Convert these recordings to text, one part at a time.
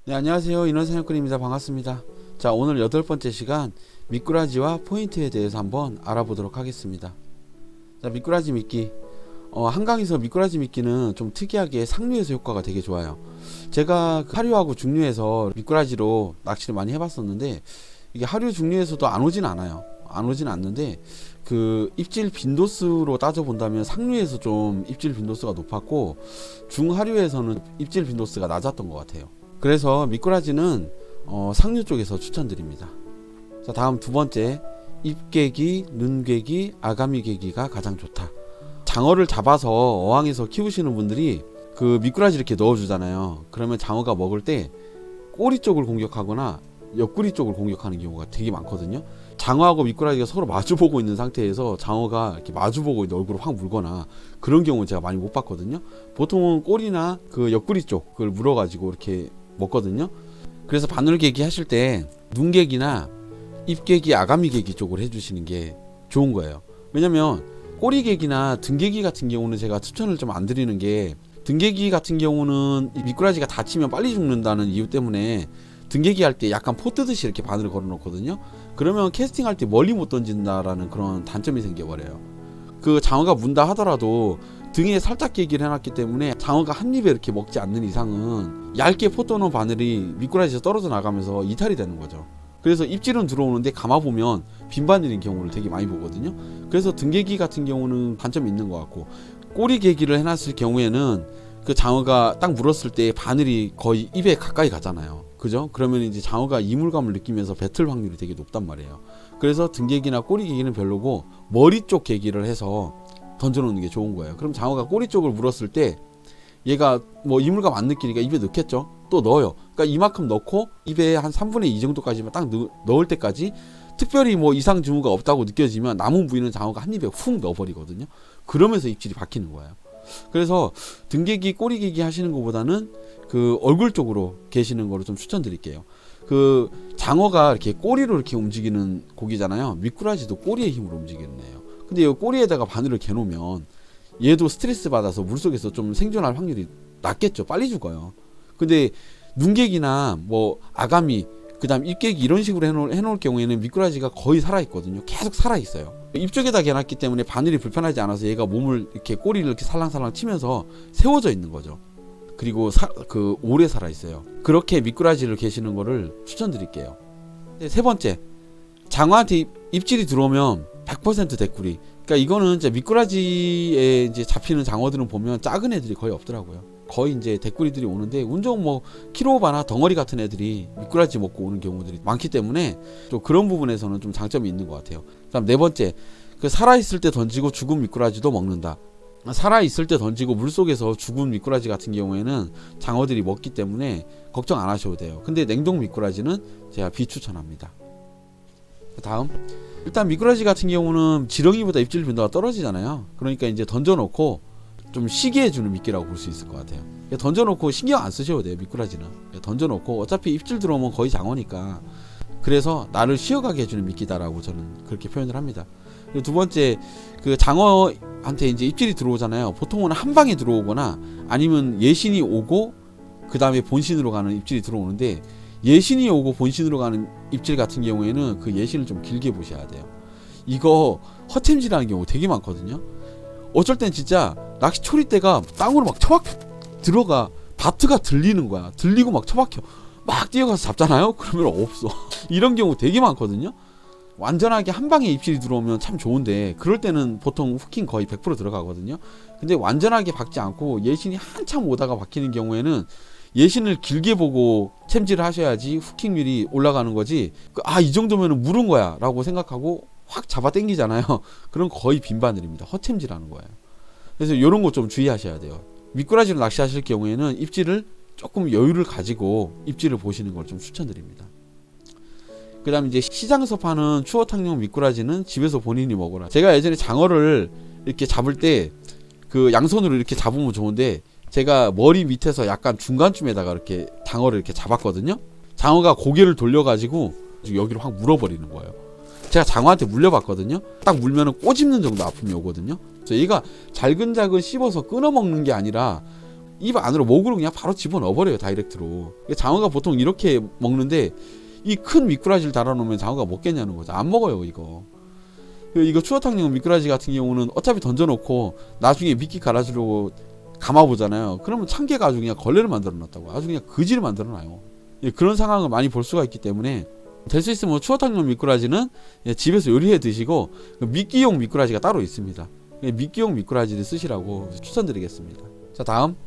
네, 안녕하세요. 인원사냥꾼입니다. 반갑습니다. 자, 오늘 8번째 시간 미꾸라지와 포인트에 대해서 한번 알아보도록 하겠습니다. 자, 미꾸라지 미끼. 한강에서 미꾸라지 미끼는 좀 특이하게 상류에서 효과가 되게 좋아요. 제가 하류하고 중류에서 미꾸라지로 낚시를 많이 해봤었는데, 이게 하류 중류에서도 안 오진 않아요. 안 오진 않는데, 그 입질 빈도수로 따져본다면 상류에서 좀 입질 빈도수가 높았고, 중하류에서는 입질 빈도수가 낮았던 것 같아요. 그래서 미꾸라지는 상류 쪽에서 추천드립니다. 자, 다음 두 번째, 입계기, 눈계기, 아가미계기가 가장 좋다. 장어를 잡아서 어항에서 키우시는 분들이 그 미꾸라지 이렇게 넣어주잖아요. 그러면 장어가 먹을 때 꼬리 쪽을 공격하거나 옆구리 쪽을 공격하는 경우가 되게 많거든요. 장어하고 미꾸라지가 서로 마주보고 있는 상태에서 장어가 이렇게 마주보고 있는 얼굴을 확 물거나 그런 경우는 제가 많이 못 봤거든요. 보통은 꼬리나 그 옆구리 쪽을 물어가지고 이렇게 먹거든요. 그래서 바늘계기 하실 때 눈계기나 입계기, 아가미계기 쪽으로 해주시는 게 좋은 거예요. 왜냐면 꼬리계기나 등계기 같은 경우는 제가 추천을 좀 안 드리는 게, 등계기 같은 경우는 미꾸라지가 다치면 빨리 죽는다는 이유 때문에 등계기 할 때 약간 포 뜨듯이 이렇게 바늘을 걸어 놓거든요. 그러면 캐스팅 할 때 멀리 못 던진다라는 그런 단점이 생겨버려요. 그 장어가 문다 하더라도 등에 살짝 계기를 해놨기 때문에 장어가 한 입에 이렇게 먹지 않는 이상은 얇게 포 떠놓은 바늘이 미꾸라지에서 떨어져 나가면서 이탈이 되는 거죠. 그래서 입질은 들어오는데 감아보면 빈 바늘인 경우를 되게 많이 보거든요. 그래서 등계기 같은 경우는 단점이 있는 것 같고, 꼬리 계기를 해놨을 경우에는 그 장어가 딱 물었을 때 바늘이 거의 입에 가까이 가잖아요. 그죠? 그러면 이제 장어가 이물감을 느끼면서 뱉을 확률이 되게 높단 말이에요. 그래서 등계기나 꼬리 계기는 별로고 머리 쪽 계기를 해서 던져놓는 게 좋은 거예요. 그럼 장어가 꼬리 쪽을 물었을 때 얘가 뭐 이물감 안 느끼니까 입에 넣겠죠. 또 넣어요. 그러니까 이만큼 넣고 입에 한 3분의 2 정도까지만 딱 넣을 때까지 특별히 뭐 이상 징후가 없다고 느껴지면 남은 부위는 장어가 한 입에 훅 넣어버리거든요. 그러면서 입질이 박히는 거예요. 그래서 등계기, 꼬리계기 하시는 것보다는 그 얼굴 쪽으로 계시는 거를 좀 추천드릴게요. 그 장어가 이렇게 꼬리로 이렇게 움직이는 고기잖아요. 미꾸라지도 꼬리의 힘으로 움직이는 애예요. 근데 이 꼬리에다가 바늘을 개놓으면 얘도 스트레스 받아서 물속에서 좀 생존할 확률이 낮겠죠. 빨리 죽어요. 근데 눈객이나 뭐 아가미, 그 다음 입객이 이런 식으로 해놓을 경우에는 미꾸라지가 거의 살아있거든요. 계속 살아있어요. 입 쪽에다 개놨기 때문에 바늘이 불편하지 않아서 얘가 몸을 이렇게 꼬리를 이렇게 살랑살랑 치면서 세워져 있는 거죠. 그리고 오래 살아있어요. 그렇게 미꾸라지를 계시는 거를 추천드릴게요. 세 번째, 장어한테 입질이 들어오면 100% 대꾸리. 그러니까 이거는 이제 미꾸라지에 이제 잡히는 장어들은 보면 작은 애들이 거의 없더라고요. 거의 이제 대꾸리들이 오는데 운 좋은 뭐 키로바나 덩어리 같은 애들이 미꾸라지 먹고 오는 경우들이 많기 때문에 좀 그런 부분에서는 좀 장점이 있는 것 같아요. 그다음 네 번째, 그 살아있을 때 던지고 죽은 미꾸라지도 먹는다. 살아있을 때 던지고 물속에서 죽은 미꾸라지 같은 경우에는 장어들이 먹기 때문에 걱정 안 하셔도 돼요. 근데 냉동 미꾸라지는 제가 비추천합니다. 다음, 일단 미꾸라지 같은 경우는 지렁이보다 입질 빈도가 떨어지잖아요. 그러니까 이제 던져놓고 좀 쉬게 해주는 미끼라고 볼 수 있을 것 같아요. 던져놓고 신경 안 쓰셔도 돼요. 미꾸라지는 던져놓고 어차피 입질 들어오면 거의 장어니까, 그래서 나를 쉬어가게 해주는 미끼다라고 저는 그렇게 표현을 합니다. 그리고 두 번째, 그 장어한테 이제 입질이 들어오잖아요. 보통은 한 방에 들어오거나 아니면 예신이 오고 그 다음에 본신으로 가는 입질이 들어오는데, 예신이 오고 본신으로 가는 입질 같은 경우에는 그 예신을 좀 길게 보셔야 돼요. 이거 허템질하는 경우 되게 많거든요. 어쩔 땐 진짜 낚시 초리대가 땅으로 막 처박혀 들어가, 바트가 들리는 거야. 들리고 막 처박혀 막 뛰어가서 잡잖아요. 그러면 없어. 이런 경우 되게 많거든요. 완전하게 한 방에 입질이 들어오면 참 좋은데, 그럴 때는 보통 후킹 거의 100% 들어가거든요. 근데 완전하게 박지 않고 예신이 한참 오다가 박히는 경우에는 예신을 길게 보고 챔질을 하셔야지 후킹률이 올라가는 거지. 이 정도면 물은 거야 라고 생각하고 확 잡아 당기잖아요. 그럼 거의 빈바늘입니다. 허챔질하는 거예요. 그래서 이런 거 좀 주의하셔야 돼요. 미꾸라지로 낚시하실 경우에는 입질을 조금 여유를 가지고 입질을 보시는 걸 좀 추천드립니다. 그 다음 이제 시장에서 파는 추어탕용 미꾸라지는 집에서 본인이 먹어라. 제가 예전에 장어를 이렇게 잡을 때 그 양손으로 이렇게 잡으면 좋은데, 제가 머리 밑에서 약간 중간쯤에다가 이렇게 장어를 이렇게 잡았거든요. 장어가 고개를 돌려가지고 여기로 확 물어버리는 거예요. 제가 장어한테 물려봤거든요. 딱 물면은 꼬집는 정도 아픔이 오거든요. 그래서 얘가 잘근잘근 씹어서 끊어먹는 게 아니라 입 안으로 목으로 그냥 바로 집어넣어버려요, 다이렉트로. 장어가 보통 이렇게 먹는데 이 큰 미꾸라지를 달아놓으면 장어가 먹겠냐는 거죠. 안 먹어요, 이거. 이거 추어탕용 미꾸라지 같은 경우는 어차피 던져놓고 나중에 미끼 갈아주려고 감아보잖아요. 그러면 참깨가 아주 그냥 걸레를 만들어 놨다고, 아주 그냥 거지를 만들어 놔요. 그런 상황을 많이 볼 수가 있기 때문에 될 수 있으면 추어탕용 미꾸라지는 집에서 요리해 드시고 미끼용 미꾸라지가 따로 있습니다. 미끼용 미꾸라지를 쓰시라고 추천드리겠습니다. 자, 다음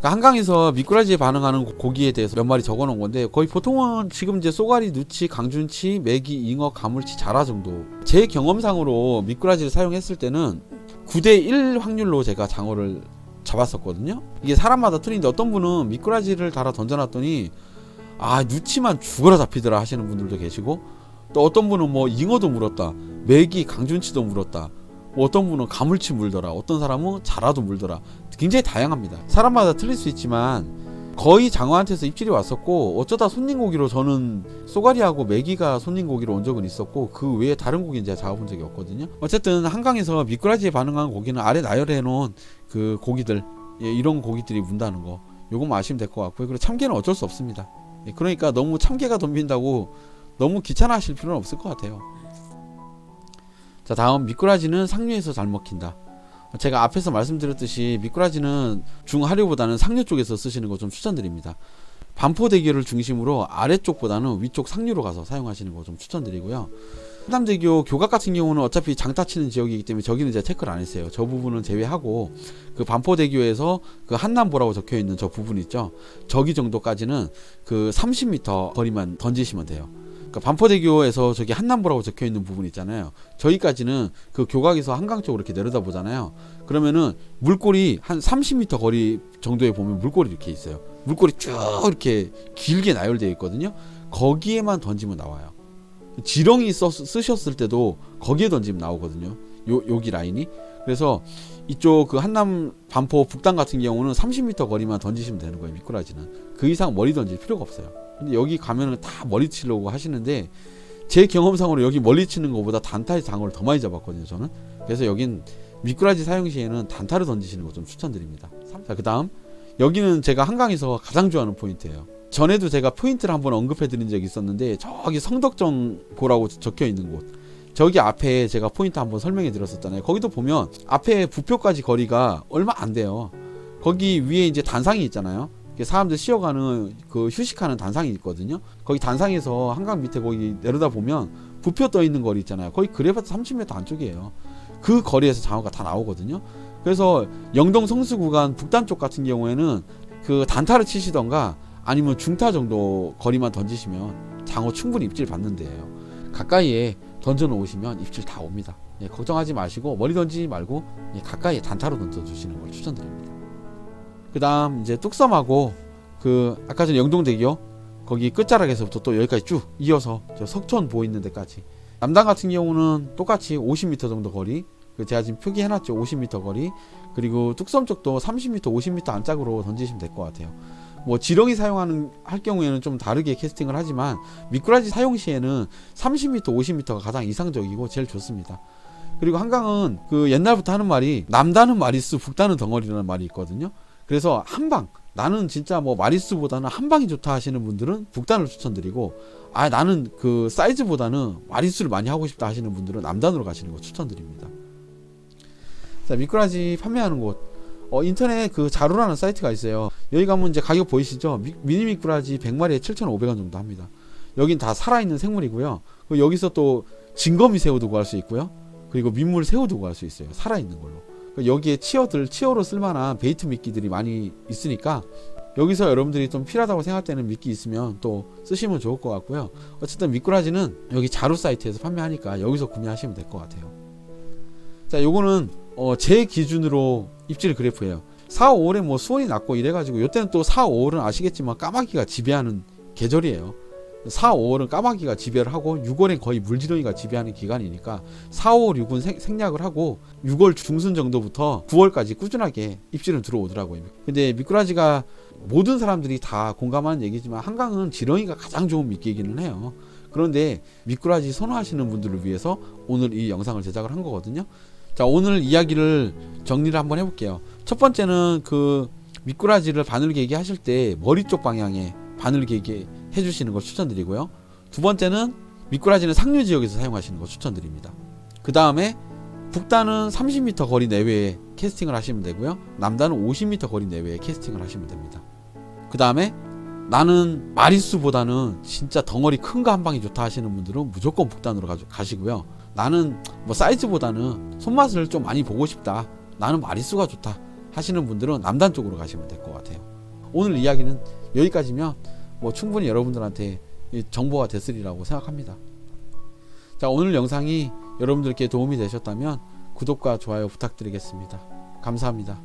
한강에서 미꾸라지에 반응하는 고기에 대해서 몇 마리 적어 놓은 건데, 거의 보통은 지금 이제 쏘가리, 누치, 강준치, 메기, 잉어, 가물치, 자라 정도. 제 경험상으로 미꾸라지를 사용했을 때는 9대1 확률로 제가 장어를 잡았었거든요. 이게 사람마다 틀린데 어떤 분은 미꾸라지를 달아 던져놨더니 누치만 죽어라 잡히더라 하시는 분들도 계시고, 또 어떤 분은 뭐 잉어도 물었다, 메기, 강준치도 물었다, 뭐 어떤 분은 가물치 물더라, 어떤 사람은 자라도 물더라. 굉장히 다양합니다. 사람마다 틀릴 수 있지만 거의 장어한테서 입질이 왔었고, 어쩌다 손님 고기로 저는 쏘가리하고 메기가 손님 고기로 온 적은 있었고, 그 외에 다른 고기는 제가 잡아본 적이 없거든요. 어쨌든 한강에서 미꾸라지에 반응하는 고기는 아래 나열해 놓은 그 고기들, 이런 고기들이 문다는 거, 요것만 아시면 될 것 같고요. 그리고 참깨는 어쩔 수 없습니다. 그러니까 너무 참깨가 덤빈다고 너무 귀찮아 하실 필요는 없을 것 같아요. 자, 다음 미꾸라지는 상류에서 잘 먹힌다. 제가 앞에서 말씀드렸듯이 미꾸라지는 중하류보다는 상류 쪽에서 쓰시는 거 좀 추천드립니다. 반포대교를 중심으로 아래쪽보다는 위쪽 상류로 가서 사용하시는 거 좀 추천드리고요. 한남대교 교각 같은 경우는 어차피 장타 치는 지역이기 때문에 저기는 제가 체크를 안 했어요. 저 부분은 제외하고 그 반포대교에서 그 한남보라고 적혀 있는 저 부분 있죠, 저기 정도까지는 그 30m 거리만 던지시면 돼요. 그러니까 반포대교에서 저기 한남보라고 적혀 있는 부분 있잖아요, 저기까지는 그 교각에서 한강 쪽으로 이렇게 내려다 보잖아요. 그러면은 물꼬리 한 30m 거리 정도에 보면 물꼬리 이렇게 있어요. 물꼬리 쭉 이렇게 길게 나열되어 있거든요. 거기에만 던지면 나와요. 지렁이 쓰셨을 때도 거기에 던지면 나오거든요, 여기 라인이. 그래서 이쪽 그 한남 반포 북단 같은 경우는 30m 거리만 던지시면 되는 거예요, 미꾸라지는. 그 이상 멀리 던질 필요가 없어요. 근데 여기 가면은 다 멀리 치려고 하시는데, 제 경험상으로 여기 멀리 치는 것보다 단타의 장어를 더 많이 잡았거든요, 저는. 그래서 여긴 미꾸라지 사용 시에는 단타를 던지시는 거 좀 추천드립니다. 자, 그 다음 여기는 제가 한강에서 가장 좋아하는 포인트예요. 전에도 제가 포인트를 한번 언급해 드린 적이 있었는데, 저기 성덕정고라고 적혀 있는 곳, 저기 앞에 제가 포인트 한번 설명해 드렸었잖아요. 거기도 보면 앞에 부표까지 거리가 얼마 안 돼요. 거기 위에 이제 단상이 있잖아요. 사람들 쉬어가는 그 휴식하는 단상이 있거든요. 거기 단상에서 한강 밑에 거기 내려다 보면 부표 떠 있는 거리 있잖아요. 거의 그래봤자 30m 안쪽이에요. 그 거리에서 장어가 다 나오거든요. 그래서 영동 성수 구간 북단 쪽 같은 경우에는 그 단타를 치시던가 아니면 중타 정도 거리만 던지시면 장어 충분히 입질 받는 데예요. 가까이에 던져 놓으시면 입질 다 옵니다. 걱정하지 마시고 멀리 던지지 말고 가까이에 단타로 던져 주시는 걸 추천드립니다. 그 다음 이제 뚝섬하고 그 아까 전에 영동대교 거기 끝자락에서부터 또 여기까지 쭉 이어서 저 석촌 보이는 데까지, 남단 같은 경우는 똑같이 50m 정도 거리, 제가 지금 표기해놨죠, 50m 거리. 그리고 뚝섬 쪽도 30m 50m 안짝으로 던지시면 될 것 같아요. 뭐 지렁이 사용하는 할 경우에는 좀 다르게 캐스팅을 하지만 미꾸라지 사용 시에는 30m 50m가 가장 이상적이고 제일 좋습니다. 그리고 한강은 그 옛날부터 하는 말이 남다는 마리수 북다는 덩어리라는 말이 있거든요. 그래서 한방, 나는 진짜 뭐 마리수보다는 한방이 좋다 하시는 분들은 북단을 추천드리고, 나는 그 사이즈보다는 마리수를 많이 하고 싶다 하시는 분들은 남단으로 가시는 거 추천드립니다. 자, 미꾸라지 판매하는 곳, 인터넷 그 자루라는 사이트가 있어요. 여기 가면 이제 가격 보이시죠? 미니 미꾸라지 100마리에 7,500원 정도 합니다. 여긴 다 살아있는 생물이고요. 그리고 여기서 또 진거미 새우도 구할 수 있고요. 그리고 민물 새우도 구할 수 있어요, 살아있는 걸로. 여기에 치어로 쓸만한 베이트 미끼들이 많이 있으니까 여기서 여러분들이 좀 필요하다고 생각할 때는 미끼 있으면 또 쓰시면 좋을 것 같고요. 어쨌든 미꾸라지는 여기 자루 사이트에서 판매하니까 여기서 구매하시면 될 것 같아요. 자, 요거는 제 기준으로 입질 그래프예요. 4, 5월에 뭐 수온이 낮고 이래가지고 요때는 또 4, 5월은 아시겠지만 까마귀가 지배하는 계절이에요. 4, 5월은 까마귀가 지배를 하고 6월엔 거의 물지렁이가 지배하는 기간이니까 4, 5, 6은 생략을 하고 6월 중순 정도부터 9월까지 꾸준하게 입질은 들어오더라고요. 근데 미꾸라지가 모든 사람들이 다 공감하는 얘기지만 한강은 지렁이가 가장 좋은 미끼이기는 해요. 그런데 미꾸라지 선호하시는 분들을 위해서 오늘 이 영상을 제작을 한 거거든요. 자, 오늘 이야기를 정리를 한번 해볼게요. 첫 번째는 그 미꾸라지를 바늘개기 하실 때 머리 쪽 방향에 바늘개기 해주시는 걸 추천드리고요. 두 번째는 미꾸라지는 상류 지역에서 사용하시는 거 추천드립니다. 그 다음에 북단은 30m 거리 내외에 캐스팅을 하시면 되고요. 남단은 50m 거리 내외에 캐스팅을 하시면 됩니다. 그 다음에 나는 마리수보다는 진짜 덩어리 큰 거 한 방이 좋다 하시는 분들은 무조건 북단으로 가시고요. 나는 뭐 사이즈보다는 손맛을 좀 많이 보고 싶다, 나는 마리수가 좋다 하시는 분들은 남단 쪽으로 가시면 될 것 같아요. 오늘 이야기는 여기까지면 뭐 충분히 여러분들한테 정보가 됐으리라고 생각합니다. 자, 오늘 영상이 여러분들께 도움이 되셨다면 구독과 좋아요 부탁드리겠습니다. 감사합니다.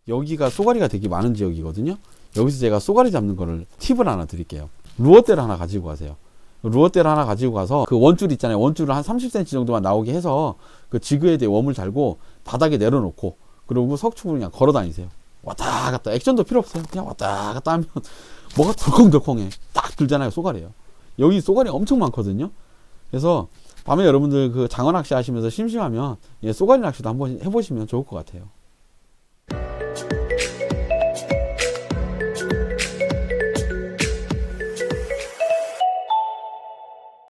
여기가 쏘가리가 되게 많은 지역이거든요. 여기서 제가 쏘가리 잡는 거를 팁을 하나 드릴게요. 루어대를 하나 가지고 가세요. 루어대를 하나 가지고 가서 그 원줄 있잖아요. 원줄을 한 30cm 정도만 나오게 해서 그 지그에 대해 웜을 달고 바닥에 내려놓고, 그리고 석축으로 그냥 걸어 다니세요. 왔다 갔다, 액션도 필요 없어요. 그냥 왔다 갔다 하면 뭐가 덜컹덜컹해. 딱 들잖아요. 쏘가리예요. 여기 쏘가리 엄청 많거든요. 그래서 밤에 여러분들 그 장어 낚시 하시면서 심심하면 쏘가리 낚시도 한번 해보시면 좋을 것 같아요.